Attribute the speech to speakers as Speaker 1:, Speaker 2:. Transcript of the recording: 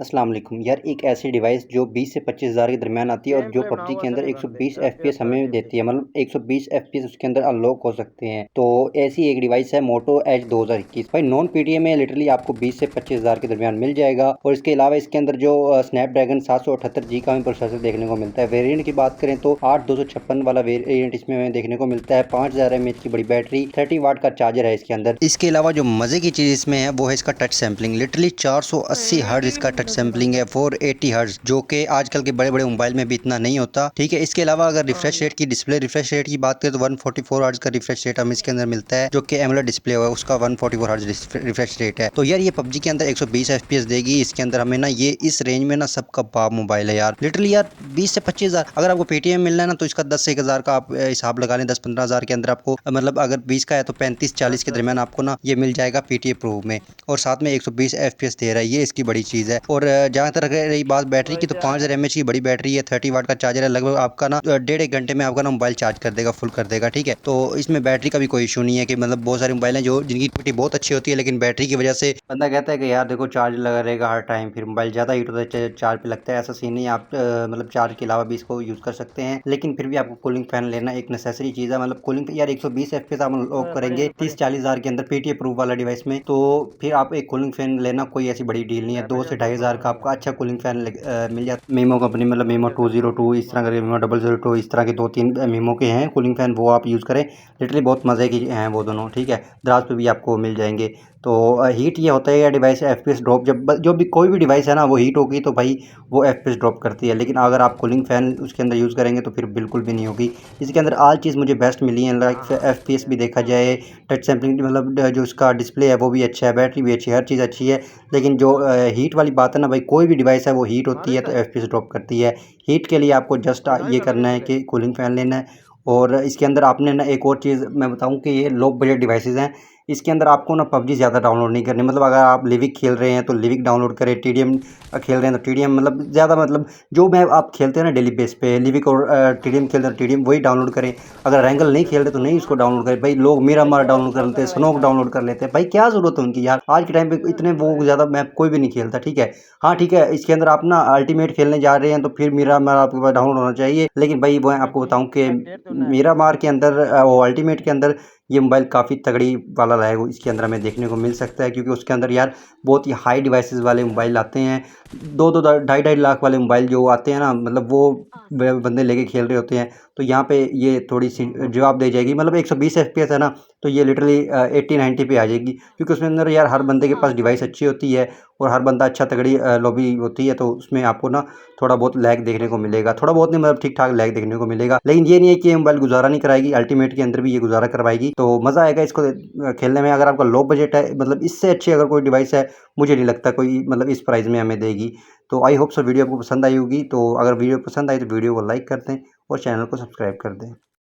Speaker 1: अस्सलाम वालेकुम यार, एक ऐसी डिवाइस जो 20 से 25,000 के दरमियान आती है और
Speaker 2: गेम
Speaker 1: जो
Speaker 2: प्ले बनाओ
Speaker 1: पबजी के
Speaker 2: बस
Speaker 1: अंदर
Speaker 2: एक घंटे
Speaker 1: 120
Speaker 2: एफपीएस
Speaker 1: एफपीएस हमें
Speaker 2: बढ़ानी
Speaker 1: देती है, मतलब 120 एफपीएस उसके अंदर अनलॉक हो सकते हैं। तो ऐसी एक डिवाइस है मोटो एज 2021 भाई। नॉन पीटीएम में लिटरली आपको 20 से 25,000 के दरमियान मिल जाएगा। और इसके अलावा इसके अंदर जो स्नैपड्रैगन 778G का भी प्रोसेसर देखने को मिलता है। वेरिएंट की बात करें तो 8256 वाला वेरिएंट इसमें हमें देखने को मिलता है। 5000 mAh की बड़ी बैटरी, 30 वाट का चार्जर है इसके अंदर। इसके अलावा जो मजे की चीज इसमें है वो है इसका टच सैंपलिंग। लिटरली 480 हर्ट्ज इसका टच सैंपलिंग है, 480 हर्ट्ज, जो कि आजकल के बड़े बड़े मोबाइल में भी इतना नहीं होता। ठीक है, इसके अलावा अगर रिफ्रेश रेट की डिस्प्ले रिफ्रेश रेट की बात करें तो 144 हर्ट्ज का रिफ्रेश रेट हमें इसके अंदर मिलता है, जो कि एमोलेड डिस्प्ले है उसका 144 हर्ट्ज रिफ्रेश रेट है। तो यार ये पबजी के अंदर 120 एफपीएस देगी इसके अंदर हमें ना। ये इस रेंज में ना सबका बाप मोबाइल है यार। लिटरली यार 20 से 25,000 अगर आपको पेटीएम मिलना है ना तो इसका 10 से 1,000 का आप हिसाब लगा लें। 10-15,000 के अंदर आपको मतलब अगर 20 का है तो 35-40 के दरमियान आपको ना ये मिल जाएगा पीटीए प्रो में। और साथ में 120 एफपीएस दे रहा है, ये इसकी बड़ी चीज़ है। और जहाँ तक रही बात बैटरी की, तो 5000 mAh की बड़ी बैटरी है, 30 वाट का चार्जर है। लगभग आपका ना 1.5 घंटे में आपका ना मोबाइल चार्ज कर देगा, फुल कर देगा। ठीक है, तो इसमें बैटरी का भी कोई इशू नहीं है कि मतलब बहुत सारे मोबाइल हैं जो जिनकी क्वालिटी बहुत अच्छी होती है लेकिन बैटरी की वजह से बंदा कहता है कि यार देखो चार्ज लगा रहेगा हर टाइम, फिर मोबाइल ज़्यादा हीट होता है, चार्ज पे लगता है। ऐसा सीन नहीं है, आप मतलब चार्ज के अलावा भी इसको यूज़ कर सकते हैं। लेकिन फिर भी आपको कूलिंग फैन लेना एक नेसेसरी चीज़ है। मतलब कूलिंग यार 120 एफपीएस आप अनलॉक करेंगे
Speaker 2: पढ़िए पढ़िए
Speaker 1: 30-40,000 के अंदर पीटीए प्रूफ वाला डिवाइस में, तो फिर आप एक कूलिंग फैन लेना कोई ऐसी बड़ी डील नहीं है। 2 से 2,500 का आपका अच्छा कूलिंग फैन मिल जाता है। मीमो कंपनी, मतलब मीमो 202 इस तरह के, मीमो 002 इस तरह के 2-3 मीमो के हैं कूलिंग फैन, वो आप यूज़ करें। लिटरली बहुत मज़े की हैं वो दोनों। ठीक है, दराज पे भी आपको मिल जाएंगे। तो हीट ये होता है या डिवाइस एफपीएस ड्रॉप, जब जो भी कोई भी डिवाइस है ना वो हीट होगी तो भाई वो एफपीएस ड्रॉप करती है। लेकिन अगर आप कूलिंग फैन उसके अंदर यूज़ करेंगे तो फिर बिल्कुल भी नहीं होगी। इसके अंदर आल चीज़ मुझे बेस्ट मिली है, लाइक एफपीएस भी देखा जाए, टच सैंपलिंग मतलब जो उसका डिस्प्ले है वो भी अच्छा है, बैटरी भी अच्छी है, हर चीज़ अच्छी है। लेकिन जो हीट वाली बात है ना भाई, कोई भी डिवाइस है वो हीट होती
Speaker 2: हमारे
Speaker 1: है तो एफपीएस ड्रॉप करती है। हीट के लिए आपको जस्ट
Speaker 2: पढ़ाई
Speaker 1: ये
Speaker 2: कर रहे
Speaker 1: करना है
Speaker 2: थे।
Speaker 1: कि कूलिंग फ़ैन लेना है। और इसके अंदर आपने ना एक और चीज़ मैं बताऊँ कि ये लो बजट डिवाइसेज़ हैं। इसके अंदर आपको ना पबजी ज़्यादा डाउनलोड नहीं करनी। मतलब अगर आप लिविक खेल रहे हैं तो लिविक डाउनलोड करें, टीडीएम खेल रहे हैं तो टीडीएम, मतलब ज़्यादा मतलब जो मैं आप खेलते हैं ना डेली बेस पे लिविक और टीडीएम खेलते हैं, टीडीएम वही डाउनलोड करें। अगर रैंगल नहीं खेल रहे तो नहीं उसको डाउनलोड करें भाई। लोग मिरामार डाउनलोड कर लेते हैं, स्नोक डाउनलोड कर लेते हैं, भाई क्या ज़रूरत है उनकी यार। आज के टाइम पे इतने वो ज़्यादा मैप कोई भी नहीं खेलता। ठीक है, हाँ ठीक है, इसके अंदर आप ना अल्टीमेट खेलने जा रहे हैं तो फिर मिरामार आपके पास डाउनलोड होना चाहिए। लेकिन भाई वो आपको बताऊँ कि मिरामार के अंदर वो अल्टीमेट के अंदर ये मोबाइल काफ़ी तगड़ी वाला है, वो इसके अंदर हमें देखने को मिल सकता है। क्योंकि उसके अंदर यार बहुत ही हाई डिवाइसेस वाले मोबाइल आते हैं। 2-2 ढाई-ढाई लाख वाले मोबाइल जो आते हैं ना, मतलब वो बंदे लेके खेल रहे होते हैं। तो यहाँ पे ये थोड़ी सी जवाब दे जाएगी। मतलब 120 एफपीएस है ना, तो ये लिटरली 80-90 पे आ जाएगी। क्योंकि उसमें अंदर यार हर बंदे के पास डिवाइस अच्छी होती है और हर बंदा अच्छा तगड़ी लॉबी होती है, तो उसमें आपको ना थोड़ा बहुत लैग देखने को मिलेगा। थोड़ा बहुत नहीं, मतलब ठीक ठाक लैग देखने को मिलेगा। लेकिन ये नहीं है कि ये मोबाइल गुजारा नहीं कराएगी, अल्टीमेट के अंदर भी ये गुजारा करवाएगी। तो मज़ा आएगा इसको खेलने में। अगर आपका लो बजट है, मतलब इससे अच्छी अगर कोई डिवाइस है, मुझे नहीं लगता कोई मतलब इस प्राइस में हमें देगी। तो आई होप सो वीडियो आपको पसंद आई होगी। तो अगर वीडियो पसंद आई तो वीडियो को लाइक कर दें और चैनल को सब्सक्राइब कर दें।